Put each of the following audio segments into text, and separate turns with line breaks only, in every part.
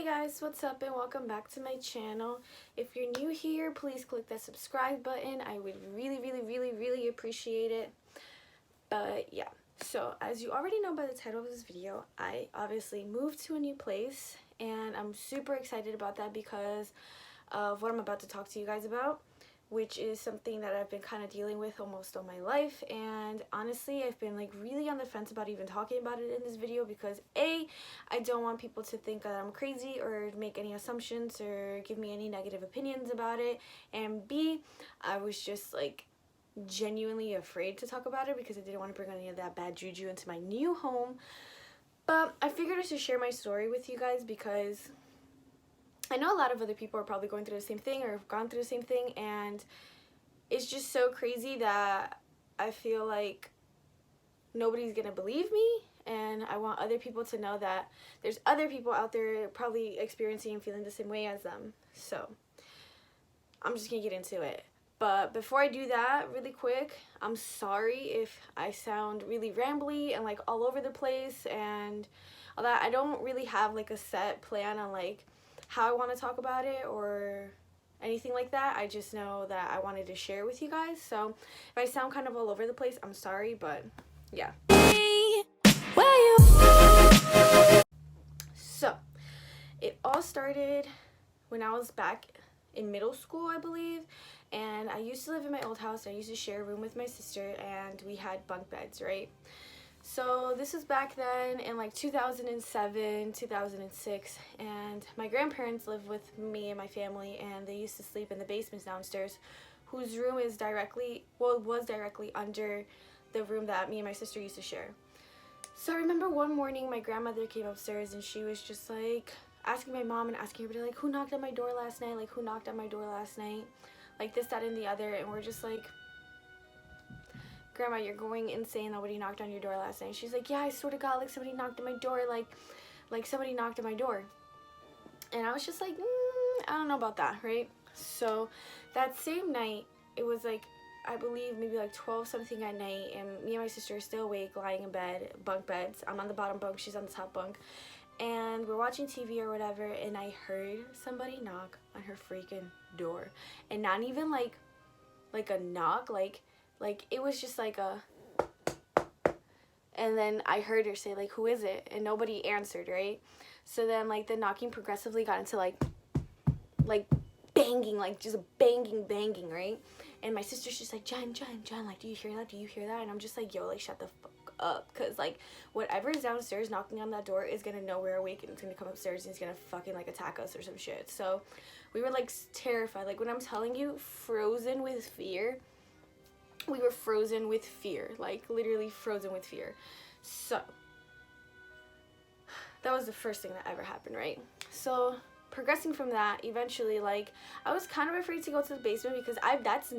Hey guys, what's up and welcome back to my channel. If you're new here, please click that subscribe button. I would really appreciate it. But yeah, so as you already know by the title of this video, I obviously moved to a new place and I'm super excited about that because of what I'm about to talk to you guys about, which is something that I've been kind of dealing with almost all my life. And honestly, I've been like really on the fence about even talking about it in this video because A, I don't want people to think that I'm crazy or make any assumptions or give me any negative opinions about it, and B, I was just like genuinely afraid to talk about it because I didn't want to bring any of that bad juju into my new home. But I figured I should share my story with you guys because I know a lot of other people are probably going through the same thing or have gone through the same thing, and it's just so crazy that I feel like nobody's gonna believe me, and I want other people to know that there's other people out there probably experiencing and feeling the same way as them. So I'm just gonna get into it. But before I do that, really quick, I'm sorry if I sound really rambly and like all over the place and all that. I don't really have like a set plan on like how I want to talk about it or anything like that. I just know that I wanted to share with you guys. So if I sound kind of all over the place, I'm sorry, but yeah. So it all started when I was back in middle school, I believe, and I used to live in my old house. I used to share a room with my sister and we had bunk beds, right? So this was back then in like 2007, 2006, and my grandparents lived with me and my family, and they used to sleep in the basements downstairs, whose room is directly, well, was directly under the room that me and my sister used to share. So I remember one morning my grandmother came upstairs and she was just like asking my mom and asking everybody like, who knocked on my door last night? Like, who knocked on my door last night? Like this, that, and the other, and we're just like, Grandma, you're going insane. Nobody knocked on your door last night. She's like, yeah, I swear to God, like somebody knocked on my door, like somebody knocked on my door. And I was just like, I don't know about that, right? So that same night, it was like, I believe maybe like 12 something at night, and me and my sister are still awake, lying in bed, bunk beds. I'm on the bottom bunk, she's on the top bunk, and we're watching TV or whatever, and I heard somebody knock on her freaking door. And not even like a knock, like it was just like a, and then I heard her say like, who is it? And nobody answered, right? So then like the knocking progressively got into like banging, like just banging, right? And my sister's just like, Jen, like, do you hear that? And I'm just like, yo, like, shut the fuck up, because like whatever is downstairs knocking on that door is gonna know we're awake and it's gonna come upstairs and it's gonna fucking like attack us or some shit. So we were like terrified, like when I'm telling you, frozen with fear. We were frozen with fear, like literally frozen with fear. So that was the first thing that ever happened, right? So progressing from that, eventually, like, I was kind of afraid to go to the basement because that's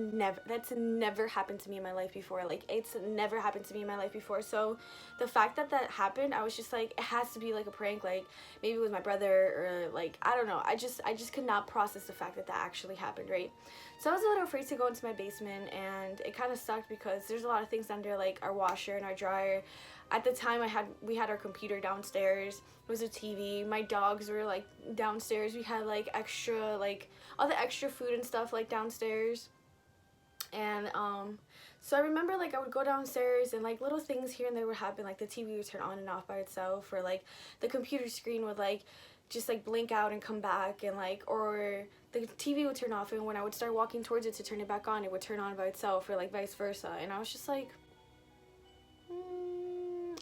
never happened to me in my life before. Like, it's never happened to me in my life before. So the fact that that happened, I was just like, it has to be like a prank, like maybe it was my brother, or like, I don't know. I just could not process the fact that that actually happened, right? So I was a little afraid to go into my basement, and it kind of sucked because there's a lot of things under, like our washer and our dryer. At the time, we had our computer downstairs. It was a TV. My dogs were like downstairs. We had like extra, like all the extra food and stuff like downstairs. And so I remember like I would go downstairs and like little things here and there would happen, like the TV would turn on and off by itself, or like the computer screen would like just like blink out and come back, and like, or the TV would turn off, and when I would start walking towards it to turn it back on, it would turn on by itself, or like vice versa. And I was just like,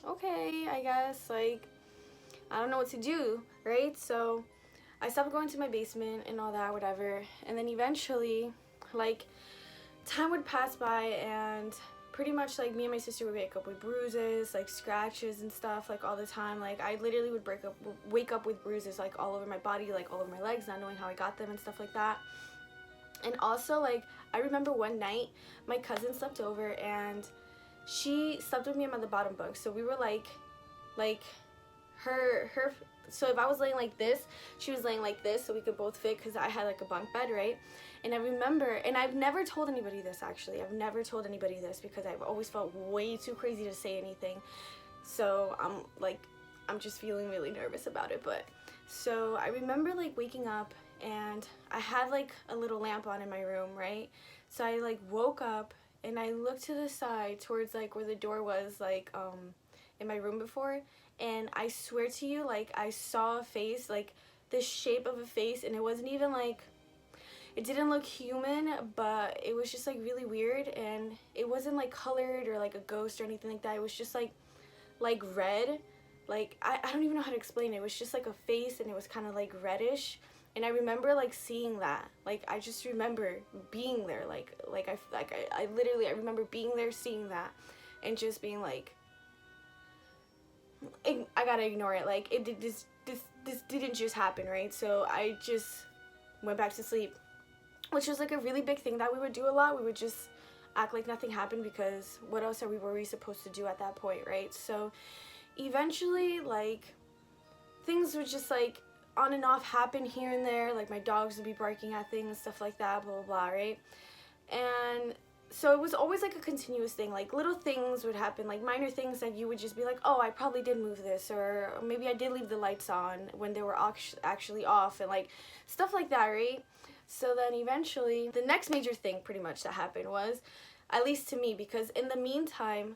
okay, I guess, like, I don't know what to do, right? So I stopped going to my basement and all that, whatever. And then eventually, like, time would pass by, and pretty much like me and my sister would wake up with bruises, like scratches and stuff, like all the time. Like I literally would wake up with bruises like all over my body, like all over my legs, not knowing how I got them and stuff like that. And also, like, I remember one night my cousin slept over and she slept with me on the bottom bunk. So we were like her so if I was laying like this, she was laying like this, so we could both fit, because I had like a bunk bed, right? And I remember, and I've never told anybody this, actually. I've never told anybody this because I've always felt way too crazy to say anything. So I'm like, I'm just feeling really nervous about it. But so I remember like waking up, and I had like a little lamp on in my room, right? So I like woke up and I looked to the side towards like where the door was, like in my room before, and I swear to you, like I saw a face, like the shape of a face, and it wasn't even like, it didn't look human, but it was just like really weird, and it wasn't like colored or like a ghost or anything like that. It was just like red, like I don't even know how to explain it. It was just like a face, and it was kind of like reddish. And I remember like seeing that, like I just remember being there, I literally, I remember being there, seeing that, and just being like, I gotta ignore it, like it did this didn't just happen, right? So I just went back to sleep, which was like a really big thing that we would do a lot. We would just act like nothing happened, because what else were we supposed to do at that point, right? So eventually, like, things would just like on and off happen here and there, like my dogs would be barking at things, stuff like that, blah blah blah, right? And so it was always like a continuous thing, like little things would happen, like minor things that you would just be like, oh, I probably did move this, or maybe I did leave the lights on when they were actually off, and like stuff like that, right? So then eventually the next major thing pretty much that happened was, at least to me, because in the meantime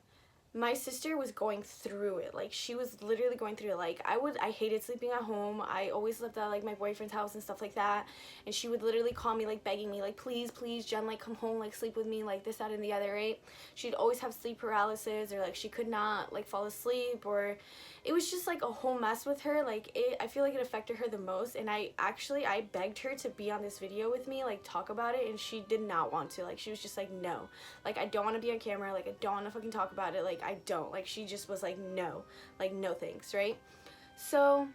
my sister was going through it. Like, she was literally going through it. Like, I hated sleeping at home. I always lived at like my boyfriend's house and stuff like that, and she would literally call me, like begging me, like, please Jen, like come home, like sleep with me, like this, that, and the other, right? She'd always have sleep paralysis, or like she could not like fall asleep, or it was just like a whole mess with her. Like, I feel like it affected her the most, and I begged her to be on this video with me, like talk about it, and she did not want to. Like, she was just like, no, like I don't want to be on camera, like I don't want to fucking talk about it, like I don't, like she just was like, no thanks, right? So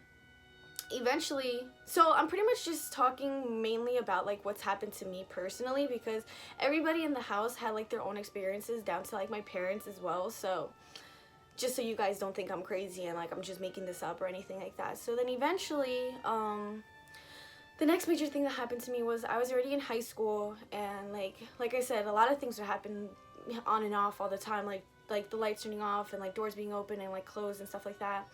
eventually, so I'm pretty much just talking mainly about like what's happened to me personally, because everybody in the house had like their own experiences, down to like my parents as well. So just so you guys don't think I'm crazy and like I'm just making this up or anything like that. So then eventually, the next major thing that happened to me was, I was already in high school, and like I said, a lot of things would happen on and off all the time, like the lights turning off, and like doors being open and like closed and stuff like that.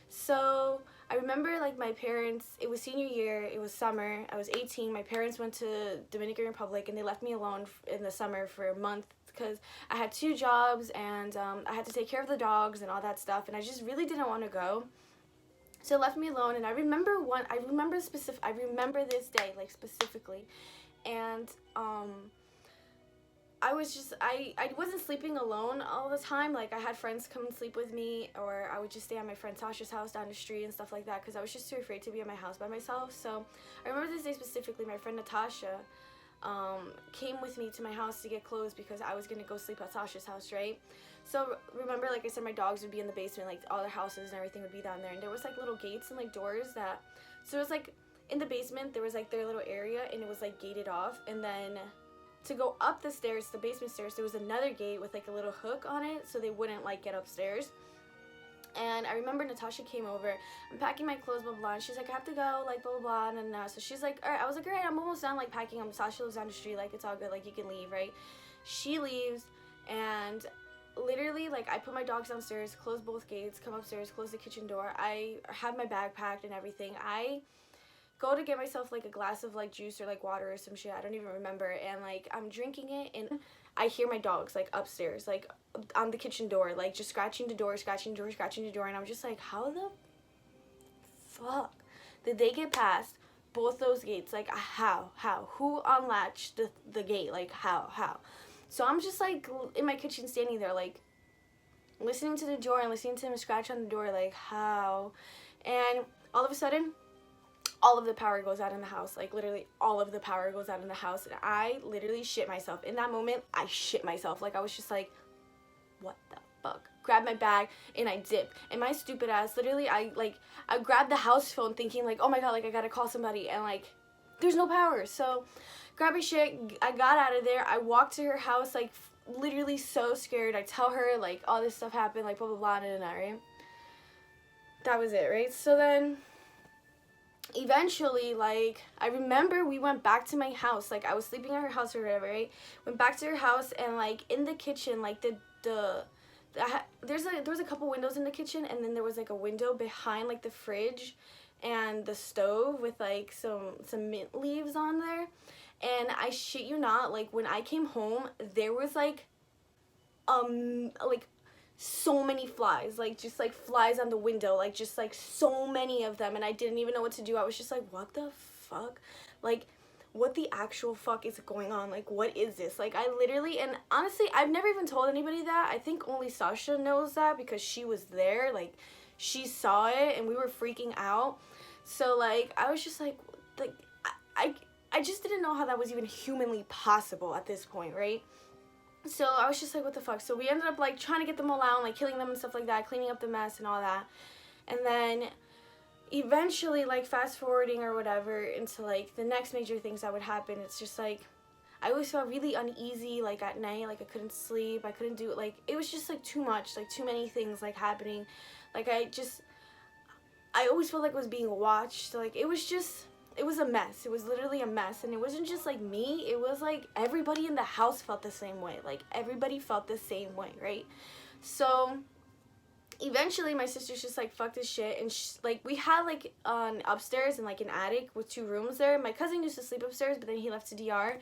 So I remember like my parents, it was senior year, it was summer, I was 18, my parents went to Dominican Republic, and they left me alone in the summer for a month, because I had 2 jobs, and I had to take care of the dogs and all that stuff, and I just really didn't want to go. So it left me alone, and I remember this day, like specifically, and I wasn't sleeping alone all the time. Like, I had friends come and sleep with me, or I would just stay at my friend Tasha's house down the street and stuff like that, because I was just too afraid to be at my house by myself. So I remember this day specifically, my friend Natasha came with me to my house to get clothes, because I was going to go sleep at Tasha's house, right? So remember, like I said, my dogs would be in the basement, like all their houses and everything would be down there, and there was like little gates and like doors that, so it was like in the basement there was like their little area, and it was like gated off, and then to go up the stairs, the basement stairs, there was another gate with like a little hook on it, so they wouldn't like get upstairs. And I remember Natasha came over, I'm packing my clothes, blah blah, and she's like, I have to go, like blah blah blah, and so she's like, alright, I was like, alright, I'm almost done like packing, Tasha lives down the street, like it's all good, like you can leave, right? She leaves, and literally, like, I put my dogs downstairs, close both gates, come upstairs, close the kitchen door, I have my bag packed and everything. I go to get myself like a glass of like juice or like water or some shit, I don't even remember, and like I'm drinking it, and I hear my dogs like upstairs, like on the kitchen door, like just scratching the door, and I'm just like, how the fuck did they get past both those gates? Like, how who unlatched the gate? Like, how? So I'm just like in my kitchen, standing there like listening to the door and listening to him scratch on the door, like how? And all of a sudden, all of the power goes out in the house, like literally all of the power goes out in the house, and I literally shit myself. In that moment, I shit myself. Like, I was just like, what the fuck? Grabbed my bag and I dipped, and my stupid ass, literally, I grabbed the house phone thinking like, oh my god, like I gotta call somebody, and like there's no power. So grab my shit, I got out of there, I walked to her house, like literally so scared. I tell her like all this stuff happened, like blah blah blah, and right? That was it, right? So then eventually, like, I remember we went back to my house, like I was sleeping at her house or whatever, right? Went back to her house, and like in the kitchen, like the there was a couple windows in the kitchen, and then there was like a window behind like the fridge and the stove with like some mint leaves on there. And I shit you not, like when I came home, there was like so many flies, like just like flies on the window, like just like so many of them, and I didn't even know what to do. I was just like, what the fuck? Like, what the actual fuck is going on? Like, what is this? Like, I literally, and honestly, I've never even told anybody that. I think only Sasha knows that because she was there. Like, she saw it and we were freaking out. So like, I was just like I just didn't know how that was even humanly possible at this point, right? So I was just like, what the fuck? So we ended up like trying to get them all out and like killing them and stuff like that, cleaning up the mess and all that. And then eventually, like fast forwarding or whatever into like the next major things that would happen, it's just like I always felt really uneasy, like at night, like I couldn't sleep, I couldn't do it, like it was just like too much, like too many things like happening. Like I always felt like I was being watched. Like it was a mess. It was literally a mess. And it wasn't just like me, it was like everybody in the house felt the same way. Like everybody felt the same way, right? So eventually my sister's just like, fuck this shit. And like we had like an upstairs and like an attic with 2 rooms there. My cousin used to sleep upstairs, but then he left to DR.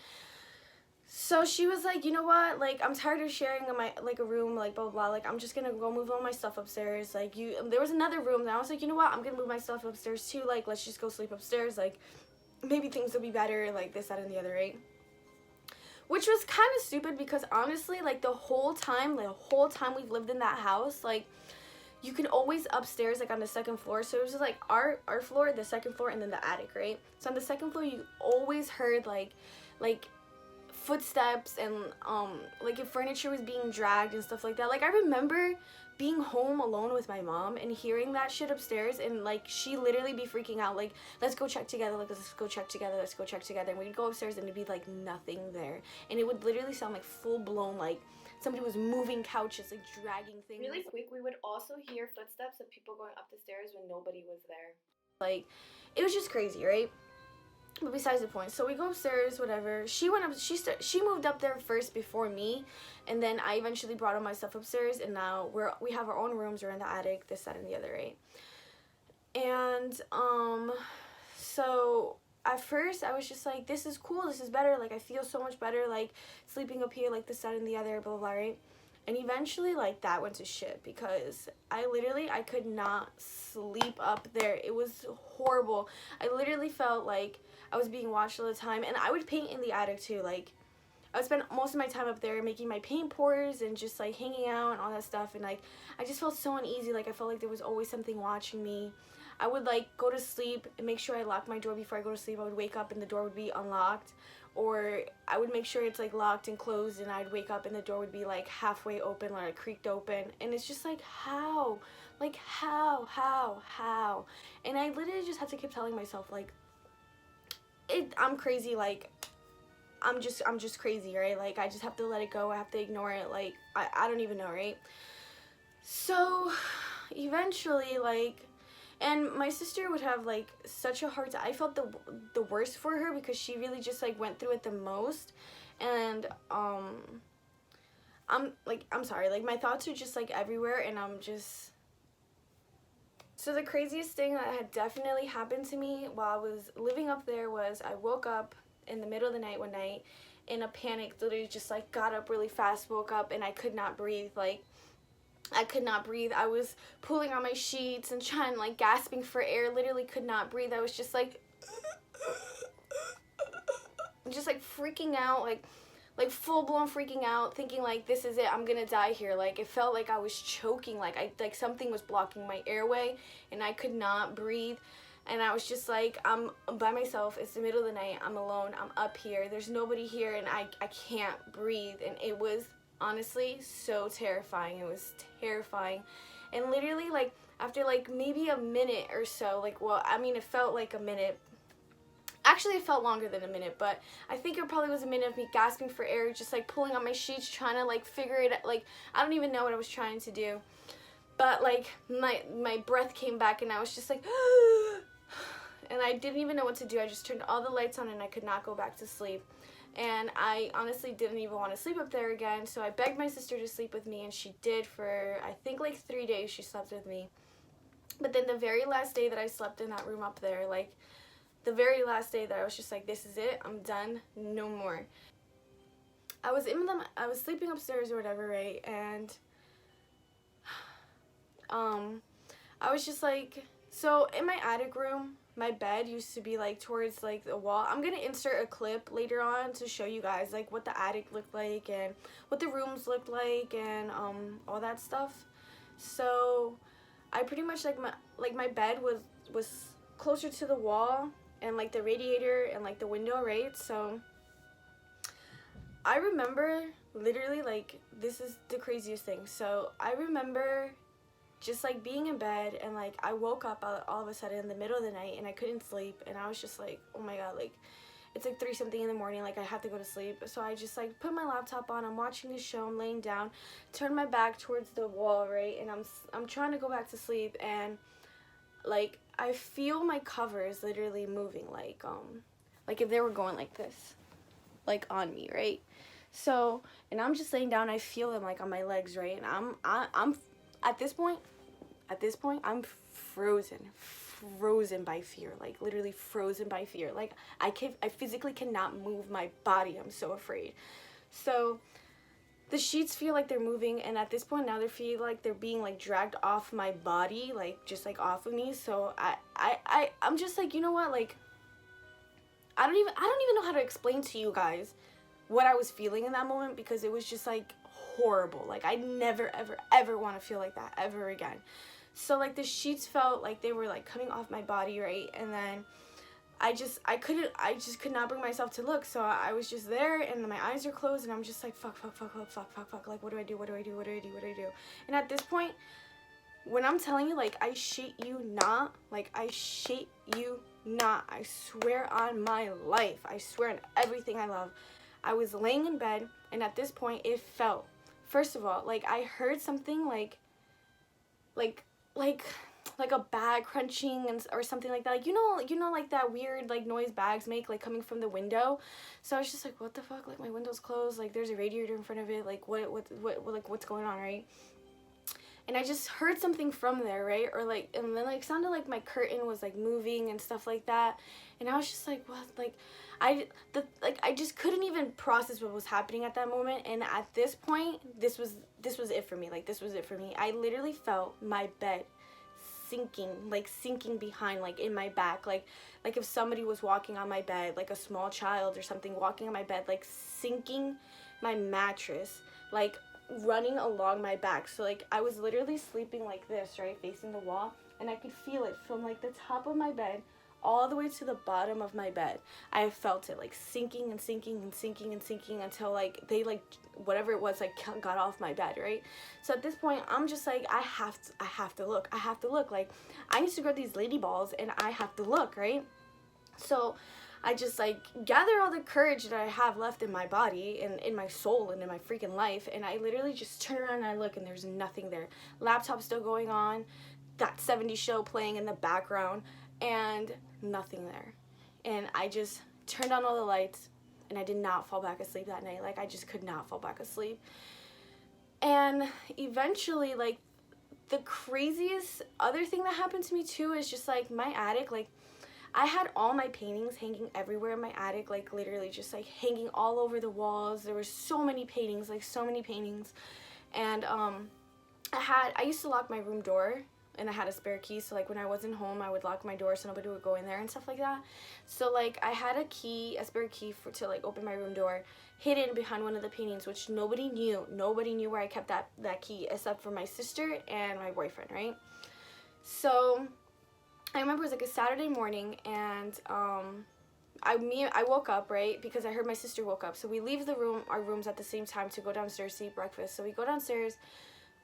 So she was like, you know what, like I'm tired of sharing a room, like blah blah blah, like I'm just gonna go move all my stuff upstairs. Like there was another room and I was like, you know what, I'm gonna move my stuff upstairs too, like let's just go sleep upstairs, like maybe things will be better, like this, that, and the other, right? Which was kind of stupid because honestly, like the whole time we've lived in that house, like you can always upstairs, like on the 2nd floor. So it was just like our floor, the 2nd floor, and then the attic, right? So on the 2nd floor, you always heard like footsteps and like if furniture was being dragged and stuff like that. Like I remember being home alone with my mom and hearing that shit upstairs, and like she literally be freaking out, like let's go check together, like let's go check together, let's go check together. And we'd go upstairs and it'd be like nothing there, and it would literally sound like full blown like somebody was moving couches, like dragging things. Really quick, we would also hear footsteps of people going up the stairs when nobody was there. Like it was just crazy, right? But besides the point, so we go upstairs, whatever. She went up, she moved up there first before me, and then I eventually brought all my stuff upstairs, and now we have our own rooms, we're in the attic, this, that, and the other, right? And so at first I was just like, this is cool, this is better, like I feel so much better, like sleeping up here, like this, that, and the other, blah blah blah, right? And eventually like that went to shit because I could not sleep up there. It was horrible. I literally felt like I was being watched all the time. And I would paint in the attic too. Like I would spend most of my time up there making my paint pours and just like hanging out and all that stuff. And like I just felt so uneasy. Like I felt like there was always something watching me. I would like go to sleep and make sure I locked my door before I go to sleep. I would wake up and the door would be unlocked. Or I would make sure it's like locked and closed, and I'd wake up and the door would be like halfway open, like creaked open. And it's just like, how? Like how? And I literally just had to keep telling myself like, I'm crazy, like I'm just crazy, right? Like I just have to let it go, I have to ignore it, like I don't even know, right? So eventually, like, and my sister would have like such a hard time. I felt the worst for her because she really just like went through it the most. And I'm sorry, like my thoughts are just like everywhere, and I'm just. So the craziest thing that had definitely happened to me while I was living up there was I woke up in the middle of the night one night in a panic, literally just like got up really fast, woke up, and I could not breathe. Like I could not breathe. I was pulling on my sheets and trying, like gasping for air, literally could not breathe. I was just like freaking out, like full-blown freaking out, thinking like this is it, I'm gonna die here. Like it felt like I was choking, like something was blocking my airway and I could not breathe. And I was just like, I'm by myself, it's the middle of the night, I'm alone, I'm up here, there's nobody here, and I can't breathe. And it was honestly so terrifying. It was terrifying. And literally like after like maybe a minute or so, like, well, I mean it felt like a minute. Actually, it felt longer than a minute, but I think it probably was a minute of me gasping for air, just like pulling on my sheets, trying to like figure it out. Like I don't even know what I was trying to do, but like my breath came back and I was just like and I didn't even know what to do. I just turned all the lights on and I could not go back to sleep. and I honestly didn't even want to sleep up there again, so I begged my sister to sleep with me, and she did for, I think, like 3 days she slept with me. But then the very last day that I slept in that room up there, like, the very last day that I was just like, this is it, I'm done, no more. I was sleeping upstairs or whatever, right, and I was just like, so in my attic room, my bed used to be like towards like the wall. I'm gonna insert a clip later on to show you guys like what the attic looked like and what the rooms looked like and all that stuff. So I pretty much like my bed was closer to the wall and like the radiator and like the window, right? So I remember literally, like, this is the craziest thing. So I remember just like being in bed, and like I woke up all of a sudden in the middle of the night and I couldn't sleep, and I was just like, oh my god, like it's like 3 something in the morning, like I have to go to sleep. So I just like put my laptop on, I'm watching a show, I'm laying down, turn my back towards the wall, right, and I'm trying to go back to sleep, and like I feel my covers literally moving, like if they were going like this, like on me, right? So, and I'm just laying down, I feel them like on my legs, right? And I'm at this point, I'm frozen by fear, like literally frozen by fear. Like I physically cannot move my body. I'm so afraid. So the sheets feel like they're moving, and at this point now they feel like they're being like dragged off my body, like just like off of me. So I'm just like, you know what, like I don't even know how to explain to you guys what I was feeling in that moment, because it was just like horrible. Like I never ever want to feel like that ever again. So like the sheets felt like they were like coming off my body, right? And then I just could not bring myself to look. So I was just there, and my eyes are closed, and I'm just like fuck, like what do I do? And at this point, when I'm telling you, like I shit you not, I swear on my life, I swear on everything I love, I was laying in bed, and at this point it felt, first of all, like I heard something like a bag crunching or something like that, like you know like that weird like noise bags make, like coming from the window. So I was just like, what the fuck, like my window's closed, like there's a radiator in front of it, like what like what's going on, right? And I just heard something from there, right? Or like, and then like sounded like my curtain was like moving and stuff like that. And I was just like, what? Like I just couldn't even process what was happening at that moment. And at this point, this was it for me. Like this was it for me. I literally felt my bed sinking behind, like in my back, like if somebody was walking on my bed, like a small child or something walking on my bed, like sinking my mattress, like running along my back. So like I was literally sleeping like this, right, facing the wall, and I could feel it from like the top of my bed all the way to the bottom of my bed. I felt it like sinking until like they like whatever it was like got off my bed, right? So at this point I'm just like, I have to look, like I need to grab these lady balls and I have to look, right? So I just like gather all the courage that I have left in my body and in my soul and in my freaking life, and I literally just turn around and I look, and there's nothing there. Laptop still going on, that 70s show playing in the background, and nothing there. And I just turned on all the lights, and I did not fall back asleep that night. Like I just could not fall back asleep. And eventually, like the craziest other thing that happened to me too is just like my attic, like I had all my paintings hanging everywhere in my attic, like literally just like hanging all over the walls. There were so many paintings, and I used to lock my room door, and I had a spare key, so like when I wasn't home I would lock my door so nobody would go in there and stuff like that. So like I had a spare key to like open my room door, hidden behind one of the paintings, which nobody knew where I kept that key except for my sister and my boyfriend, right? So I remember it was like a Saturday morning, and I woke up, right, because I heard my sister woke up. So we leave our rooms at the same time to go downstairs to eat breakfast. So we go downstairs,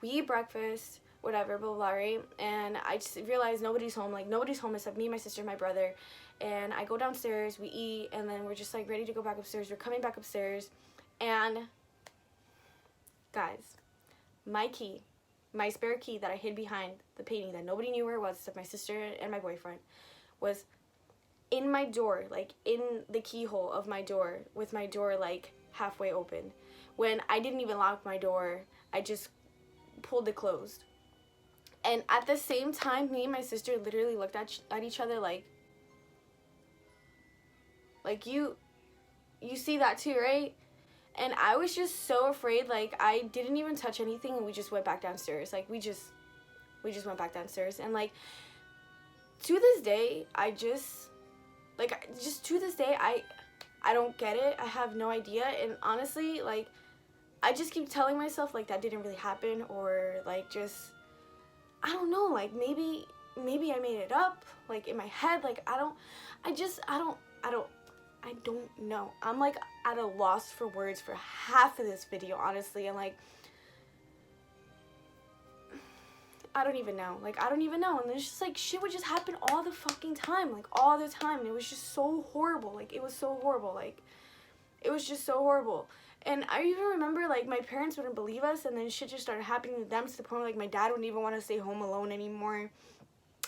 we eat breakfast, whatever, blah, blah, blah, right? And I just realized nobody's home except me, my sister, my brother. And I go downstairs, we eat, and then we're just like ready to go back upstairs. We're coming back upstairs, and guys, my spare key that I hid behind the painting that nobody knew where it was except my sister and my boyfriend was in my door, like in the keyhole of my door, with my door like halfway open, when I didn't even lock my door. I just pulled it closed. And at the same time, me and my sister literally looked at each other like you see that too, right? And I was just so afraid. Like, I didn't even touch anything, and we just went back downstairs. Like, we just went back downstairs. And like, to this day, to this day, I don't get it. I have no idea. And honestly, like, I just keep telling myself like that didn't really happen, or like, just, I don't know, like maybe I made it up, like in my head. Like, I don't know. I'm like at a loss for words for half of this video, honestly. And like, I don't even know. And it's just like, shit would just happen all the fucking time, like all the time. And it was just so horrible. Like, it was so horrible. Like, it was just so horrible. And I even remember, like, my parents wouldn't believe us, and then shit just started happening to them, to the point where, like, my dad wouldn't even want to stay home alone anymore.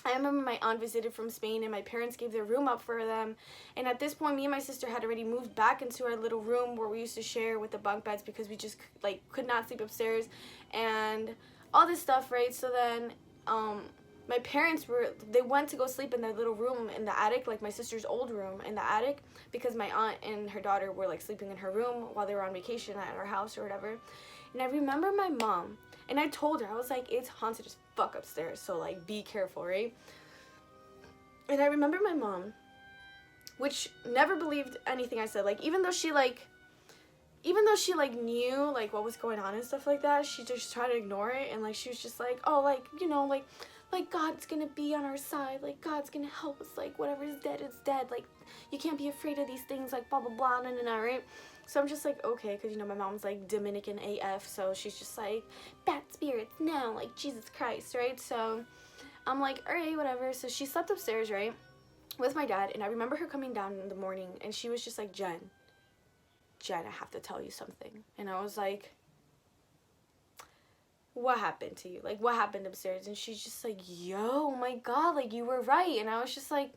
I remember my aunt visited from Spain, and my parents gave their room up for them. And at this point, me and my sister had already moved back into our little room where we used to share with the bunk beds, because we just, like, could not sleep upstairs and all this stuff, right? So then, my parents they went to go sleep in their little room in the attic, like my sister's old room in the attic, because my aunt and her daughter were, like, sleeping in her room while they were on vacation at our house or whatever. And I remember my mom, and I told her, I was like, it's haunted as fuck upstairs, so, like, be careful, right? And I remember my mom, which never believed anything I said. Like, even though she knew, like, what was going on and stuff like that, she just tried to ignore it. And, like, she was just like, oh, like, you know, like God's gonna be on our side, like, God's gonna help us, like, whatever is dead, it's dead, like, you can't be afraid of these things, like, blah, blah, blah, right? So I'm just like, okay, because, you know, my mom's, like, Dominican AF, so she's just like, bad spirits, no, like, Jesus Christ, right? So I'm like, all right, whatever. So she slept upstairs, right, with my dad, and I remember her coming down in the morning, and she was just like, Jen, I have to tell you something. And I was like, what happened to you? Like, what happened upstairs? And she's just like, yo, oh my God, like, you were right. And I was just like,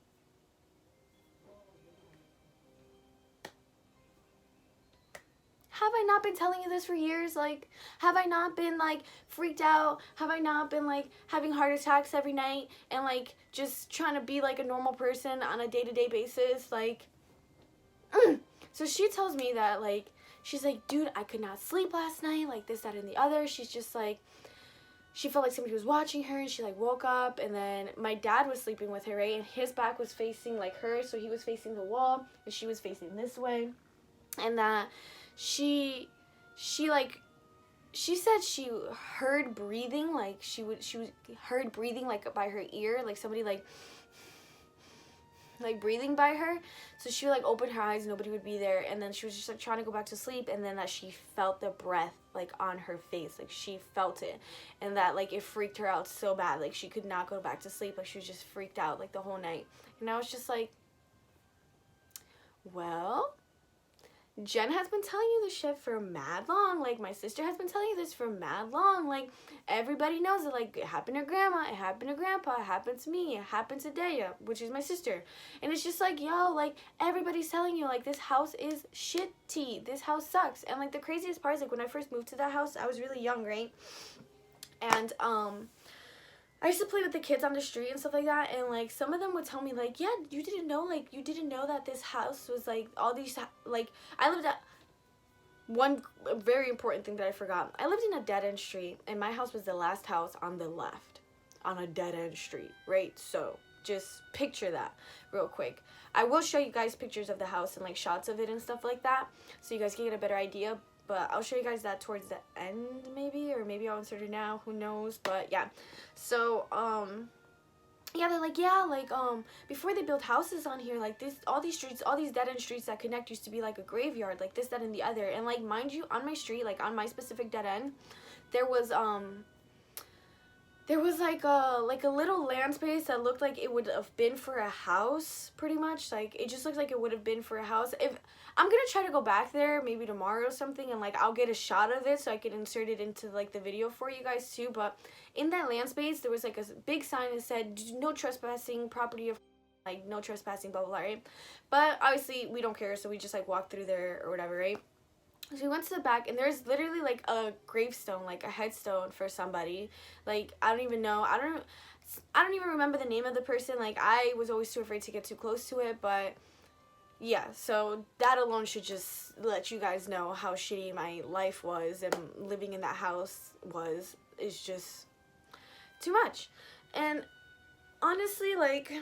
have I not been telling you this for years? Like, have I not been, like, freaked out? Have I not been, like, having heart attacks every night and, like, just trying to be, like, a normal person on a day-to-day basis? Like, So she tells me that, like, she's like, dude, I could not sleep last night, like, this, that, and the other. She's just like, she felt like somebody was watching her, and she, like, woke up, and then my dad was sleeping with her, right, and his back was facing, like, her, so he was facing the wall, and she was facing this way, and that she said she heard breathing, like, she heard breathing, like, by her ear, like, somebody, like, breathing by her. So she would, like, open her eyes, nobody would be there, and then she was just, like, trying to go back to sleep, and then that she felt the breath, like, on her face, like, she felt it, and that, like, it freaked her out so bad, like, she could not go back to sleep, like, she was just freaked out, like, the whole night. And I was just like, well, Jen has been telling you this shit for mad long. Like, my sister has been telling you this for mad long. Like, everybody knows it. Like, it happened to grandma, it happened to grandpa, it happened to me, it happened to Daya, which is my sister. And it's just like, yo, like, everybody's telling you, like, this house is shitty, this house sucks. And, like, the craziest part is, like, when I first moved to that house, I was really young, right? And I used to play with the kids on the street and stuff like that, and, like, some of them would tell me, like, yeah, you didn't know that this house was, like, all these, like, I lived at, one very important thing that I forgot, I lived in a dead-end street, and my house was the last house on the left, on a dead-end street, right? So, just picture that real quick. I will show you guys pictures of the house and, like, shots of it and stuff like that, so you guys can get a better idea. But I'll show you guys that towards the end, maybe, or maybe I'll insert it now, who knows. But yeah, so yeah, they're like, yeah, like, before they built houses on here, like, all these streets, all these dead-end streets that connect used to be like a graveyard, like this, that, and the other. And, like, mind you, on my street, like, on my specific dead end, there was like a little land space that looked like it would have been for a house, pretty much. Like, it just looked like it would have been for a house. If I'm gonna try to go back there maybe tomorrow or something, and, like, I'll get a shot of it so I can insert it into, like, the video for you guys too. But in that land space, there was, like, a big sign that said, no trespassing, property of like no trespassing, blah blah blah, right? But obviously we don't care, so we just like walk through there or whatever, right? So we went to the back, and there's literally like a gravestone, like a headstone for somebody. Like I don't even know, I don't even remember the name of the person. Like I was always too afraid to get too close to it, but yeah, so that alone should just let you guys know how shitty my life was, and living in that house is just too much. And honestly, like,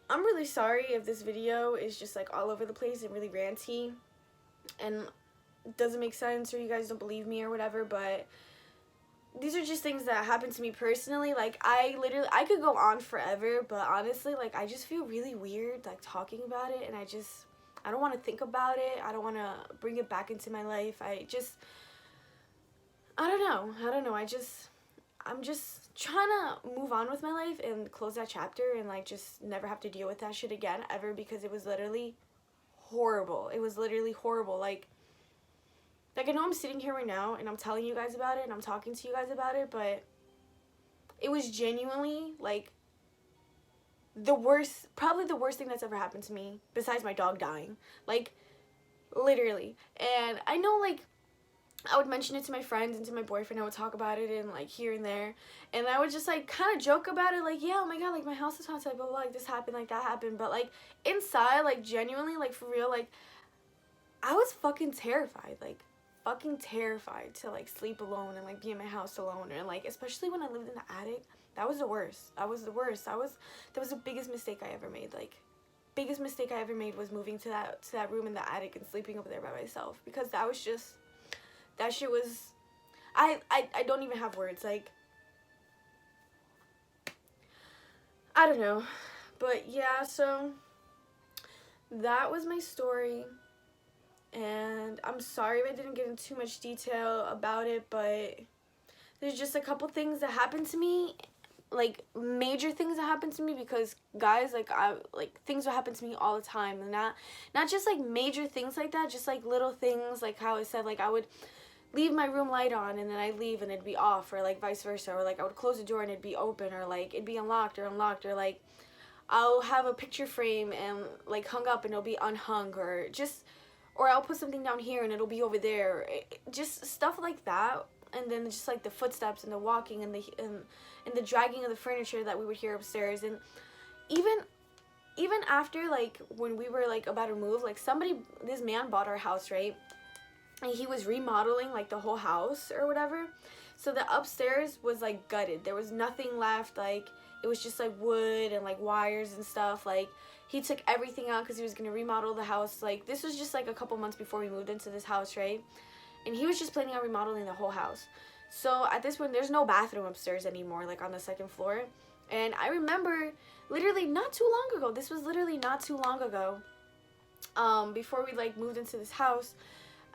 I'm really sorry if this video is just like all over the place and really ranty and doesn't make sense, or you guys don't believe me or whatever, but these are just things that happen to me personally. Like I could go on forever, but honestly, like I just feel really weird like talking about it, and I don't want to think about it. I don't want to bring it back into my life. I don't know. I'm just trying to move on with my life and close that chapter, and like just never have to deal with that shit again ever, because it was literally horrible. It was literally horrible. Like I know I'm sitting here right now and I'm telling you guys about it and I'm talking to you guys about it, but it was genuinely like probably the worst thing that's ever happened to me besides my dog dying. Like literally. And I know, like, I would mention it to my friends and to my boyfriend. I would talk about it and like here and there, and I would just like kind of joke about it, like, yeah, oh my god, like my house is haunted, blah blah, like this happened, like that happened. But like inside, like genuinely, like for real, like I was fucking terrified, like fucking terrified to like sleep alone and like be in my house alone, and like especially when I lived in the attic. That was the worst. That was the biggest mistake I ever made. Like biggest mistake I ever made was moving to that room in the attic and sleeping over there by myself, because that shit was, I don't even have words. Like I don't know. But yeah, so that was my story. And I'm sorry if I didn't get into too much detail about it, but there's just a couple things that happened to me, like major things that happened to me, because guys, like things will happen to me all the time, and not just like major things like that, just like little things, like how I said, like I would leave my room light on and then I'd leave and it'd be off, or like vice versa, or like I would close the door and it'd be open, or like it'd be unlocked, or like I'll have a picture frame and like hung up and it'll be unhung, or I'll put something down here and it'll be over there. Just stuff like that. And then just like the footsteps and the walking and the dragging of the furniture that we would hear upstairs. And even after, like when we were like about to move, like this man bought our house, right? And he was remodeling like the whole house or whatever. So the upstairs was like gutted. There was nothing left. Like it was just like wood and like wires and stuff. Like he took everything out because he was going to remodel the house. Like this was just like a couple months before we moved into this house, right? And he was just planning on remodeling the whole house. So at this point, there's no bathroom upstairs anymore, like on the second floor. And I remember literally not too long ago, this was literally not too long ago, before we like moved into this house,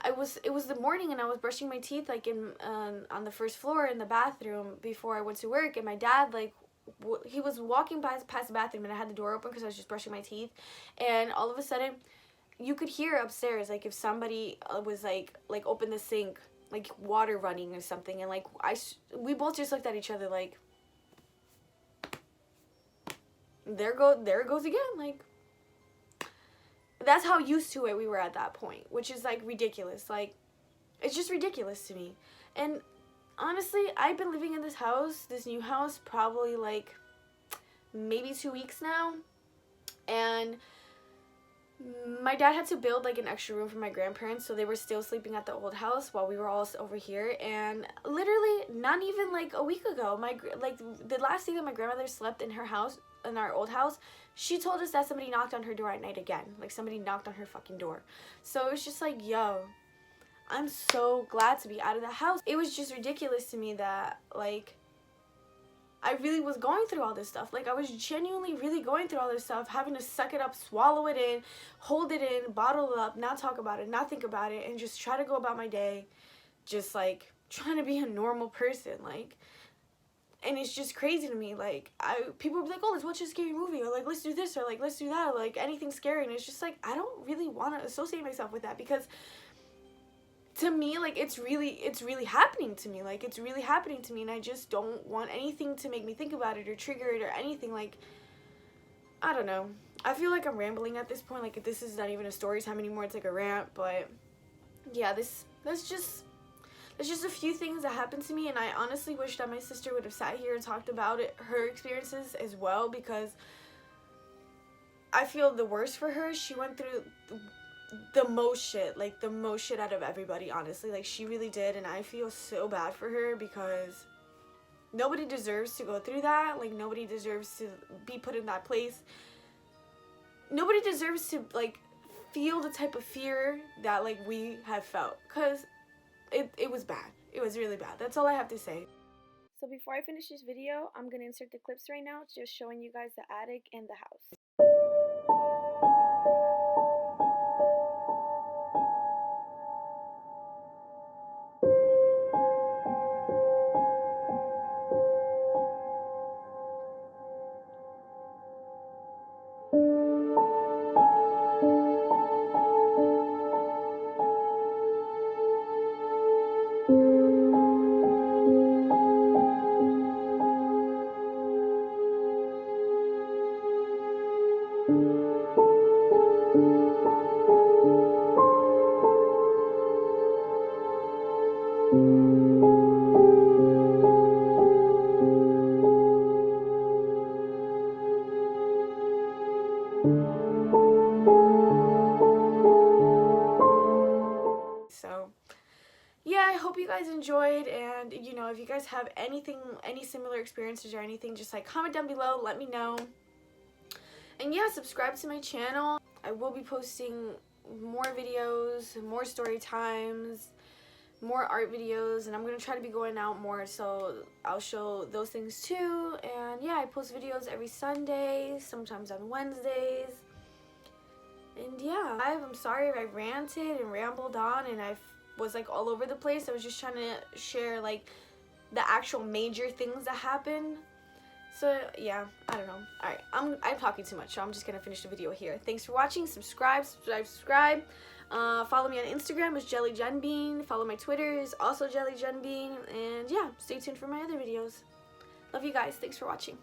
it was the morning and I was brushing my teeth like on the first floor in the bathroom before I went to work, and my dad like he was walking past the bathroom and I had the door open because I was just brushing my teeth, and all of a sudden you could hear upstairs like if somebody was like open the sink, like water running or something, and like we both just looked at each other like there it goes again. Like that's how used to it we were at that point, which is like ridiculous. Like it's just ridiculous to me. And honestly, I've been living in this new house, probably like maybe 2 weeks now, and my dad had to build like an extra room for my grandparents, so they were still sleeping at the old house while we were all over here. And literally not even like a week ago, the last day that my grandmother slept in her house, in our old house, she told us that somebody knocked on her door at night again. Like somebody knocked on her fucking door. So it was just like, yo, I'm so glad to be out of the house. It was just ridiculous to me that like I really was going through all this stuff. Like I was genuinely really going through all this stuff, having to suck it up, swallow it in, hold it in, bottle it up, not talk about it, not think about it, and just try to go about my day, just like trying to be a normal person. Like, and it's just crazy to me. Like people would be like, oh, let's watch a scary movie, or like let's do this, or like let's do that, or like anything scary. And it's just like I don't really want to associate myself with that, because to me, like, it's really happening to me. Like, it's really happening to me, and I just don't want anything to make me think about it or trigger it or anything. Like, I don't know. I feel like I'm rambling at this point. Like, this is not even a story time anymore. It's like a rant. But yeah, that's just a few things that happened to me, and I honestly wish that my sister would have sat here and talked about it, her experiences as well, because I feel the worst for her. She went through the most shit, like the most shit out of everybody, honestly. Like, she really did, and I feel so bad for her because nobody deserves to go through that. Like, nobody deserves to be put in that place. Nobody deserves to, like, feel the type of fear that, like, we have felt, because it was bad. It was really bad. That's all I have to say. So before I finish this video, I'm going to insert the clips right now, just showing you guys the attic and the house. So yeah, I hope you guys enjoyed, and you know, if you guys have any similar experiences or anything, just like comment down below, let me know. And yeah, subscribe to my channel. I will be posting more videos, more story times, more art videos, and I'm gonna try to be going out more, so I'll show those things too. And yeah, I post videos every Sunday, sometimes on Wednesdays. And yeah, I'm sorry if I ranted and rambled on and I was like all over the place. I was just trying to share like the actual major things that happened. So yeah, I don't know. Alright, I'm talking too much, so I'm just gonna finish the video here. Thanks for watching. Subscribe. Follow me on Instagram as JellyJenBean. Follow my Twitter is also JellyJenBean. And yeah, stay tuned for my other videos. Love you guys. Thanks for watching.